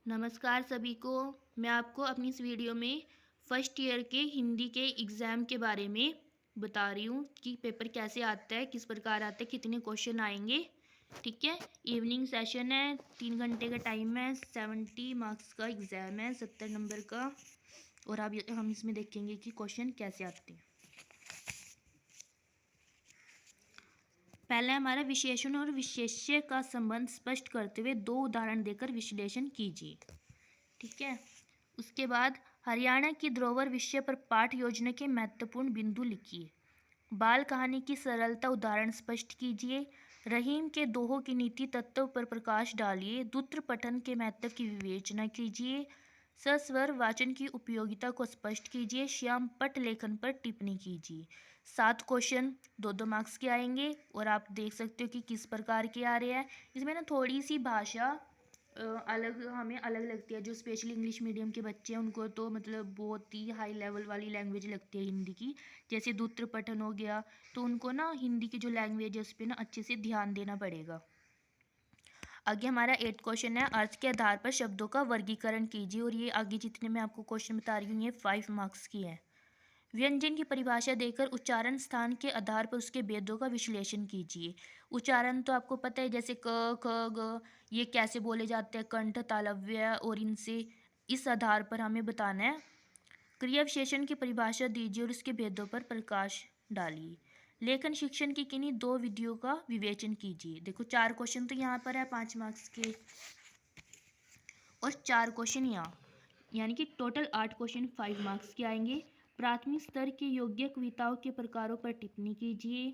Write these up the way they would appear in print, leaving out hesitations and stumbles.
नमस्कार सभी को। मैं आपको अपनी इस वीडियो में फर्स्ट ईयर के हिंदी के एग्ज़ाम के बारे में बता रही हूँ कि पेपर कैसे आता है, किस प्रकार आता है, कितने क्वेश्चन आएंगे। ठीक है, इवनिंग सेशन है, 3 घंटे का टाइम है, 70 मार्क्स का एग्ज़ाम है, 70 नंबर का। और अब हम इसमें देखेंगे कि क्वेश्चन कैसे आते हैं। पहले हमारा विशेषण और विशेष्य का संबंध स्पष्ट करते हुए 2 उदाहरण देकर विश्लेषण कीजिए। ठीक है, उसके बाद हरियाणा की धरोहर विषय पर पाठ योजना के महत्वपूर्ण बिंदु लिखिए। बाल कहानी की सरलता उदाहरण स्पष्ट कीजिए। रहीम के दोहों की नीति तत्व पर प्रकाश डालिए। दूत्र पठन के महत्व की विवेचना कीजिए। सस्वर वाचन की उपयोगिता को स्पष्ट कीजिए। श्याम पट लेखन पर टिप्पणी कीजिए। 7 क्वेश्चन 2-2 मार्क्स के आएंगे और आप देख सकते हो कि किस प्रकार के आ रहे हैं। इसमें ना थोड़ी सी भाषा हमें अलग लगती है। जो स्पेशली इंग्लिश मीडियम के बच्चे हैं उनको तो मतलब बहुत ही हाई लेवल वाली लैंग्वेज लगती है हिंदी की। जैसे दूत्र पठन हो गया, तो उनको ना हिंदी की जो लैंग्वेज है उस पर ना अच्छे से ध्यान देना पड़ेगा। आगे हमारा 8 क्वेश्चन है, अर्थ के आधार पर शब्दों का वर्गीकरण कीजिए। और ये आगे जितने मैं आपको क्वेश्चन बता रही हूँ ये 5 मार्क्स की है। व्यंजन की परिभाषा देकर उच्चारण स्थान के आधार पर उसके भेदों का विश्लेषण कीजिए। उच्चारण तो आपको पता है, जैसे क ख ग ये कैसे बोले जाते हैं, कंठ तालव्य, और इनसे इस आधार पर हमें बताना है। क्रिया विशेषण की परिभाषा दीजिए और उसके भेदों पर प्रकाश डालिए। लेखन शिक्षण की किन्हीं 2 विधियों का विवेचन कीजिए। देखो 4 क्वेश्चन तो यहाँ पर है 5 मार्क्स के, और 4 क्वेश्चन यहाँ, यानी कि टोटल 8 क्वेश्चन 5 मार्क्स के आएंगे। प्राथमिक स्तर के योग्य कविताओं के प्रकारों पर टिप्पणी कीजिए।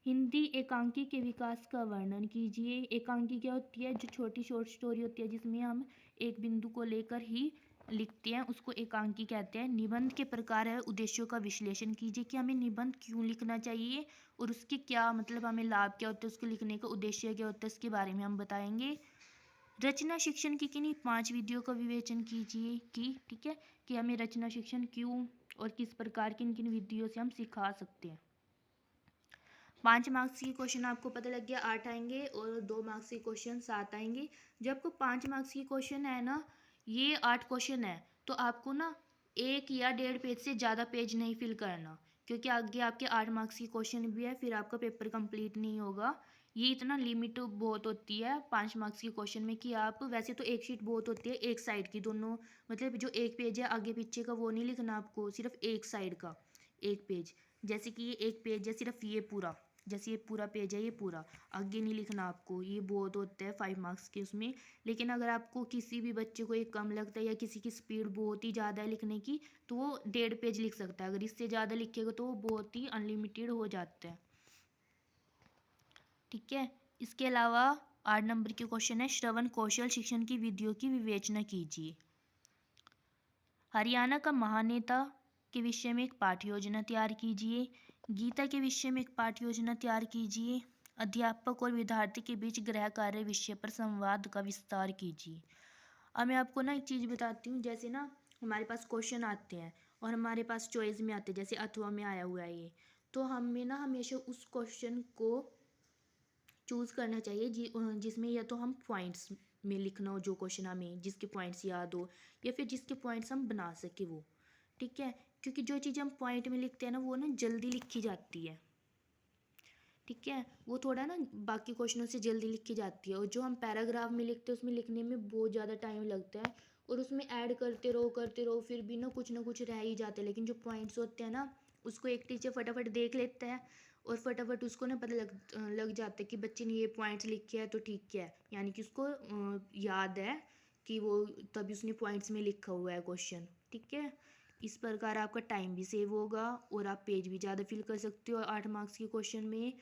हिंदी एकांकी के विकास का वर्णन कीजिए। एकांकी क्या होती है? जो छोटी शॉर्ट स्टोरी होती है जिसमें हम एक बिंदु को लेकर ही लिखते हैं, उसको एकांकी कहते हैं। निबंध के प्रकार है, उद्देश्यों का विश्लेषण कीजिए कि हमें निबंध क्यों लिखना चाहिए और उसके क्या मतलब हमें लाभ क्या होता है, उसको लिखने का उद्देश्य क्या होता है, इसके बारे में हम बताएंगे। रचना शिक्षण की किन्हीं 5 विधियों का विवेचन कीजिए ठीक है, कि हमें रचना शिक्षण क्यों और किस प्रकार की किन विधियों से हम सिखा सकते हैं। 5 मार्क्स के क्वेश्चन आपको पता लग गया, 8 आएंगे, और 2 मार्क्स के क्वेश्चन 7 आएंगे। जब आपको 5 मार्क्स की क्वेश्चन है ना, ये 8 क्वेश्चन है, तो आपको ना 1 या 1.5 पेज से ज़्यादा पेज नहीं फिल करना, क्योंकि आगे आपके 8 मार्क्स की क्वेश्चन भी है, फिर आपका पेपर कंप्लीट नहीं होगा। ये इतना लिमिट बहुत होती है 5 मार्क्स के क्वेश्चन में कि आप, वैसे तो एक शीट बहुत होती है, एक साइड की दोनों, मतलब जो एक पेज है आगे पीछे का वो नहीं लिखना आपको, सिर्फ एक साइड का एक पेज। जैसे कि ये एक पेज है सिर्फ, ये पूरा, जैसे ये पूरा पेज है, ये पूरा आगे नहीं लिखना आपको। ये बहुत होता है 5 मार्क्स के उसमें। लेकिन अगर आपको किसी भी बच्चे को ये कम लगता है या किसी की स्पीड बहुत ही ज़्यादा है लिखने की, तो वो 1.5 पेज लिख सकता है। अगर इससे ज़्यादा लिखेगा तो वो बहुत ही अनलिमिटेड हो जाता है। ठीक है, इसके अलावा 8 नंबर के क्वेश्चन है, श्रवण कौशल शिक्षण की विधियों की विवेचना कीजिए। हरियाणा का महानेता के विषय में एक पाठ्य योजना तैयार कीजिए। गीता के विषय में एक पाठ्य योजना तैयार कीजिए। अध्यापक और विद्यार्थी के बीच गृह कार्य विषय पर संवाद का विस्तार कीजिए। अब मैं आपको ना एक चीज़ बताती हूँ, जैसे ना हमारे पास क्वेश्चन आते हैं और हमारे पास चॉइस में आते हैं, जैसे अथवा में आया हुआ है ये, तो हमें ना हमेशा उस क्वेश्चन को चूज़ करना चाहिए जिसमें या तो हम पॉइंट्स में लिखना हो, जो क्वेश्चन हमें जिसके पॉइंट्स याद हो, या फिर जिसके पॉइंट्स हम बना सके वो। ठीक है, क्योंकि जो चीज़ हम पॉइंट में लिखते हैं ना वो ना जल्दी लिखी जाती है। ठीक है, वो थोड़ा ना बाकी क्वेश्चनों से जल्दी लिखी जाती है, और जो हम पैराग्राफ में लिखते हैं उसमें लिखने में बहुत ज़्यादा टाइम लगता है, और उसमें ऐड करते रहो फिर भी ना कुछ रह ही जाता है। लेकिन जो पॉइंट्स होते हैं ना, उसको एक टीचर फटाफट देख लेता है और फटाफट उसको ना पता लग जाता है कि बच्चे ने ये पॉइंट्स लिखे हैं तो ठीक है, यानी कि उसको याद है कि वो तभी उसने पॉइंट्स में लिखा हुआ है क्वेश्चन। ठीक है, इस प्रकार आपका टाइम भी सेव होगा और आप पेज भी ज़्यादा फिल कर सकते हो 8 मार्क्स के क्वेश्चन में,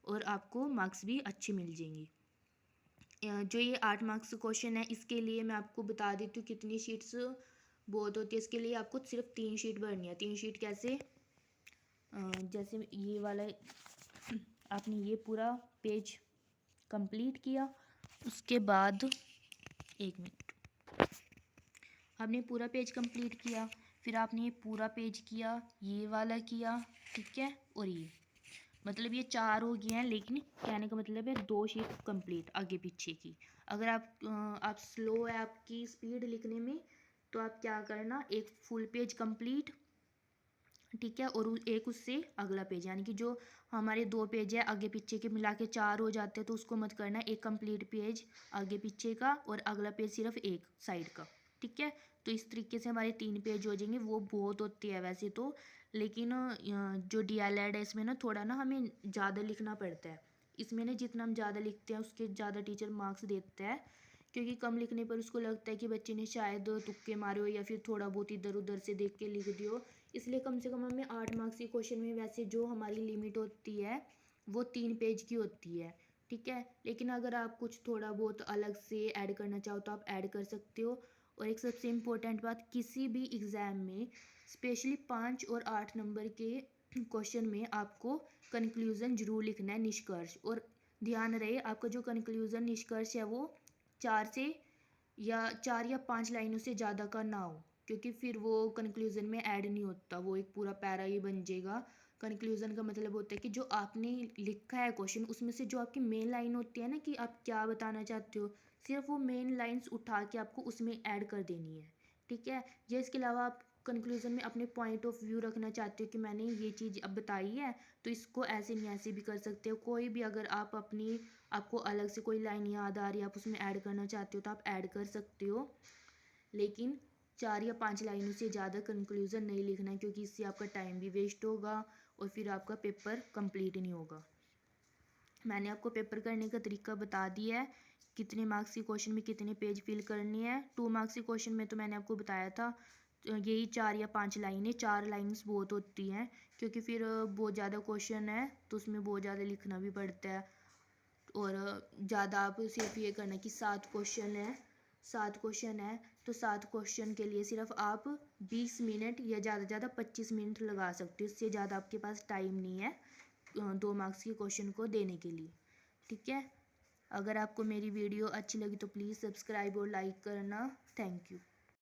और आपको मार्क्स भी अच्छे मिल जाएंगे। जो ये 8 मार्क्स क्वेश्चन है इसके लिए मैं आपको बता देती हूँ कितनी शीट्स बहुत होती है। इसके लिए आपको सिर्फ 3 शीट भरनी है। 3 शीट कैसे? जैसे ये वाला आपने ये पूरा पेज कंप्लीट किया, उसके बाद 1 मिनट, आपने पूरा पेज कंप्लीट किया, फिर आपने ये पूरा पेज किया, ये वाला किया, ठीक है, और ये मतलब ये 4 हो गए हैं, लेकिन कहने का मतलब है 2 शीट कंप्लीट आगे पीछे की। अगर आप स्लो है आपकी स्पीड लिखने में, तो आप क्या करना, एक फुल पेज कंप्लीट, ठीक है, और एक उससे अगला पेज, यानी कि जो हमारे 2 पेज है आगे पीछे के मिला के 4 हो जाते हैं, तो उसको मत करना, एक कंप्लीट पेज आगे पीछे का और अगला पेज सिर्फ एक साइड का, ठीक है। तो इस तरीके से हमारे 3 पेज हो जाएंगे। वो बहुत होती है वैसे तो, लेकिन जो DLED है इसमें ना थोड़ा ना हमें ज़्यादा लिखना पड़ता है। इसमें ना जितना हम ज़्यादा लिखते हैं उसके ज़्यादा टीचर मार्क्स देता है, क्योंकि कम लिखने पर उसको लगता है कि बच्चे ने शायद तुक्के मारे हो या फिर थोड़ा बहुत इधर उधर से देख के लिख दियो। इसलिए कम से कम हमें 8 मार्क्स के क्वेश्चन में वैसे जो हमारी लिमिट होती है वो 3 पेज की होती है, ठीक है। लेकिन अगर आप कुछ थोड़ा बहुत अलग से ऐड करना चाहो तो आप ऐड कर सकते हो। और एक सबसे इम्पोर्टेंट बात, किसी भी एग्ज़ाम में स्पेशली 5 और 8 नंबर के क्वेश्चन में आपको कंक्लूज़न जरूर लिखना है, निष्कर्ष। और ध्यान रहे आपका जो कंक्लूज़न निष्कर्ष है वो 4 या 5 लाइनों से ज़्यादा का ना हो, क्योंकि फिर वो कंक्लूज़न में ऐड नहीं होता, वो एक पूरा पैरा ही बन जाएगा। कंक्लूज़न का मतलब होता है कि जो आपने लिखा है क्वेश्चन, उसमें से जो आपकी मेन लाइन होती है ना कि आप क्या बताना चाहते हो, सिर्फ वो मेन लाइंस उठा के आपको उसमें ऐड कर देनी है, ठीक है। या इसके अलावा आप कंक्लूज़न में अपने पॉइंट ऑफ व्यू रखना चाहते हो कि मैंने ये चीज़ अब बताई है, तो इसको ऐसे नहीं ऐसे भी कर सकते हो। कोई भी अगर आप आपको अलग से कोई लाइन याद आ रही है, आप उसमें ऐड करना चाहते हो तो आप ऐड कर सकते हो। लेकिन 4 या 5 लाइनों से ज़्यादा कंक्लूज़न नहीं लिखना है, क्योंकि इससे आपका टाइम भी वेस्ट होगा और फिर आपका पेपर कंप्लीट नहीं होगा। मैंने आपको पेपर करने का तरीका बता दिया है, कितने मार्क्स के क्वेश्चन में कितने पेज फिल करनी है। 2 मार्क्स के क्वेश्चन में तो मैंने आपको बताया था, तो यही 4 या 5 लाइनें, 4 लाइन्स बहुत होती हैं, क्योंकि फिर बहुत ज़्यादा क्वेश्चन है तो उसमें बहुत ज़्यादा लिखना भी पड़ता है। और ज़्यादा आप सिर्फ ये करना कि 7 क्वेश्चन है तो 7 क्वेश्चन के लिए सिर्फ आप 20 मिनट या ज़्यादा से ज़्यादा 25 मिनट लगा सकते हो। इससे ज़्यादा आपके पास टाइम नहीं है 2 मार्क्स के क्वेश्चन को देने के लिए, ठीक है। अगर आपको मेरी वीडियो अच्छी लगी तो प्लीज़ सब्सक्राइब और लाइक करना। Thank you.